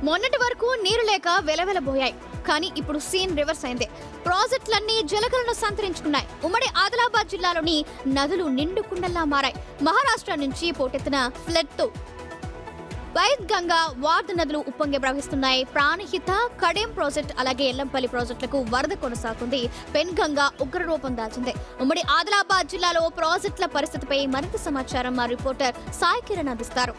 మొన్నటి వరకు నీరు లేక వెలవెలబోయాయి. కానీ ఇప్పుడు సీన్ రివర్స్ అయింది. ప్రాజెక్టులన్నీ జలకలను సంతరించుకున్నాయి. ఉమ్మడి ఆదిలాబాద్ జిల్లాలోని నదులు నిండు కుండల్లా మారాయి. మహారాష్ట్ర నుంచి పోటెత్తిన ఫ్లడ్ తో వైద్గంగా వార్ద నదులు ఉప్పొంగి ప్రవహిస్తున్నాయి. ప్రాణహిత, కడెం ప్రాజెక్ట్ అలాగే ఎల్లంపల్లి ప్రాజెక్టులకు వరద కొనసాగుతుంది. పెన్గంగా ఉగ్రరూపం దాల్చింది. ఉమ్మడి ఆదిలాబాద్ జిల్లాలో ప్రాజెక్టుల పరిస్థితిపై మరింత సమాచారం మా రిపోర్టర్ సాయి కిరణ్ అందిస్తారు.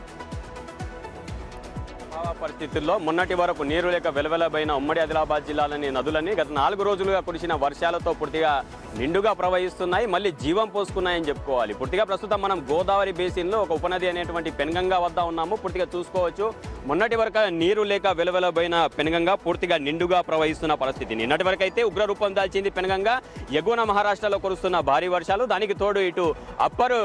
పరిస్థితుల్లో మొన్నటి వరకు నీరు లేక వెలవెలబైన ఉమ్మడి ఆదిలాబాద్ జిల్లాలోని నదులన్నీ గత 4 రోజులుగా కురిసిన వర్షాలతో పూర్తిగా నిండుగా ప్రవహిస్తున్నాయి. మళ్ళీ జీవం పోసుకున్నాయని చెప్పుకోవాలి. పూర్తిగా ప్రస్తుతం మనం గోదావరి బేసిన్లో ఒక ఉపనది అనేటువంటి పెన్గంగా వద్ద ఉన్నాము. పూర్తిగా చూసుకోవచ్చు, మొన్నటి వరకు నీరు లేక వెలవెలబైన పెన్గంగా పూర్తిగా నిండుగా ప్రవహిస్తున్న పరిస్థితి. నిన్నటి వరకు అయితే ఉగ్రరూపం దాల్చింది పెన్గంగా. ఎగువన మహారాష్ట్రలో కురుస్తున్న భారీ వర్షాలు, దానికి తోడు ఇటు అప్పర్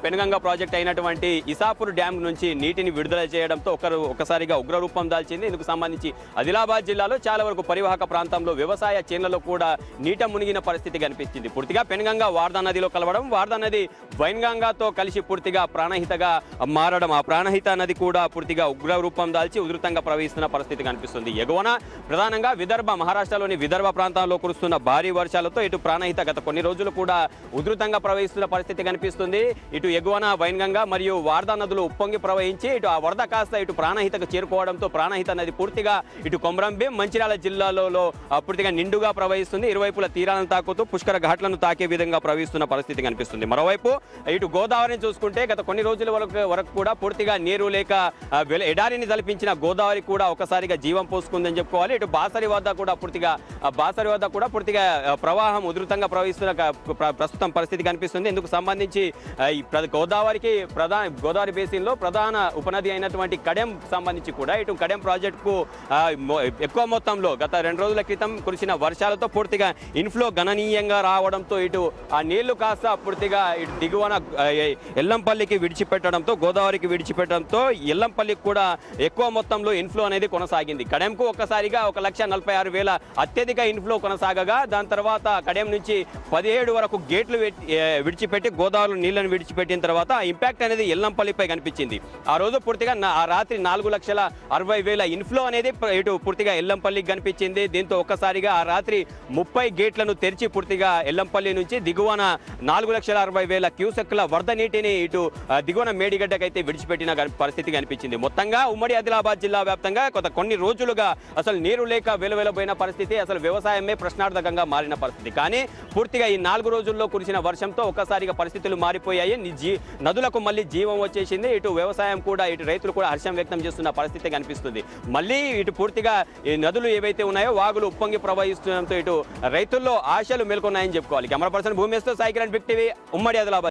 పెన్గంగా ప్రాజెక్ట్ అయినటువంటి ఇసాపూర్ డ్యామ్ నుంచి నీటిని విడుదల చేయడంతో ఒకసారిగా ఉగ్రరూపం దాల్చింది. ఇందుకు సంబంధించి ఆదిలాబాద్ జిల్లాలో చాలా వరకు పరివాహక ప్రాంతంలో వ్యవసాయ చేన్లలో కూడా నీట మునిగిన పరిస్థితి కనిపించింది. పూర్తిగా పెన్గంగా వార్దా నదిలో కలవడం, వార్దా నది వైన్గంగాతో కలిసి పూర్తిగా ప్రాణహితగా మారడం, ఆ ప్రాణహిత నది కూడా పూర్తిగా ఉగ్రరూపం దాల్చి ఉధృతంగా ప్రవహిస్తున్న పరిస్థితి కనిపిస్తుంది. ఎగువన ప్రధానంగా మహారాష్ట్రలోని విదర్భ ప్రాంతాల్లో కురుస్తున్న భారీ వర్షాలతో ఇటు ప్రాణహిత గత కొన్ని రోజులు కూడా ఉధృతంగా ప్రవహిస్తున్న పరిస్థితి కనిపిస్తుంది. ఇటు ఎగువన వైన్గంగా మరియు వార్దా నదులు ఉప్పొంగి ప్రవహించి ఇటు ఆ వరద కాస్త ఇటు ప్రాణహితకు చేరుకోవడంతో ప్రాణహిత నది పూర్తిగా ఇటు కొమరంభీం, మంచిర్యాల జిల్లాలో పూర్తిగా నిండుగా ప్రవహిస్తుంది. ఇరువైపుల తీరాలను తాకుతూ పుష్కర ఘాట్లను తాకే విధంగా ప్రవహిస్తున్న పరిస్థితి కనిపిస్తుంది. మరోవైపు ఇటు గోదావరిని చూసుకుంటే గత కొన్ని రోజుల వరకు కూడా పూర్తిగా నీరు లేక ఎడారిని తలపించిన గోదావరి కూడా ఒకసారిగా జీవం పోసుకుందని చెప్పుకోవాలి. ఇటు బాసరి వద్ద కూడా పూర్తిగా ప్రవాహం ఉధృతంగా ప్రవహిస్తున్న ప్రస్తుతం పరిస్థితి కనిపిస్తుంది. ఇందుకు సంబంధించి గోదావరి బేసిన్లో ప్రధాన ఉపనది అయినటువంటి కడెం సంబంధించి కూడా ఇటు కడెం ప్రాజెక్టుకు ఎక్కువ మొత్తంలో గత 2 రోజుల క్రితం కురిసిన వర్షాలతో పూర్తిగా ఇన్ఫ్లో గణనీయంగా రావడంతో ఇటు ఆ నీళ్లు కాస్త పూర్తిగా ఇటు దిగువన ఎల్లంపల్లికి విడిచిపెట్టడంతో, గోదావరికి విడిచిపెట్టడంతో ఎల్లంపల్లికి కూడా ఎక్కువ మొత్తంలో ఇన్ఫ్లో అనేది కొనసాగింది. కడెంకు ఒక్కసారిగా 1,46,000 అత్యధిక ఇన్ఫ్లో కొనసాగగా దాని తర్వాత కడెం నుంచి 17 వరకు గేట్లు విడిచిపెట్టి గోదావరి నీళ్లను విడిచిపెట్టిన తర్వాత ఆ ఇంపాక్ట్ అనేది ఎల్లంపల్లిపై కనిపించింది. ఆ రోజు పూర్తిగా ఆ రాత్రి 4,60,000 ఇన్ఫ్లో అనేది ఇటు పూర్తిగా ఎల్లంపల్లికి కనిపించింది. దీంతో ఒక్కసారిగా ఆ రాత్రి 30 గేట్లను తెరిచి పూర్తిగా ఎల్లంపల్లి నుంచి దిగువన 4,60,000 క్యూసెక్ల వరద నీటిని ఇటు దిగువన మేడిగడ్డకైతే విడిచిపెట్టిన పరిస్థితి కనిపించింది. మొత్తంగా ఉమ్మడి ఆదిలాబాద్ జిల్లా వ్యాప్తంగా కొన్ని రోజులుగా అసలు నీరు లేక వెలువెలబోయిన పరిస్థితి, అసలు వ్యవసాయమే ప్రశ్నార్థకంగా మారిన పరిస్థితి. కానీ పూర్తిగా ఈ 4 రోజుల్లో కురిసిన వర్షంతో ఒక్కసారిగా పరిస్థితులు మారిపోయాయి. నదులకు మళ్ళీ జీవం వచ్చేసింది. ఇటు వ్యవసాయం కూడా, ఇటు రైతులు కూడా హర్షం వ్యక్తం చేస్తున్న పరిస్థితి కనిపిస్తుంది. మళ్ళీ ఇటు పూర్తిగా ఈ నదులు ఏవైతే ఉన్నాయో వాగులు ఉప్పొంగి ప్రవహిస్తుండడంతో ఇటు రైతుల్లో ఆశలు మేల్కొన్నాయని చెప్పుకోవాలి. కెమెరా పర్సన్ భూమేశ్తో సాయి కిరణ్, బిగ్ టీవీ, ఉమ్మడి ఆదిలాబాద్.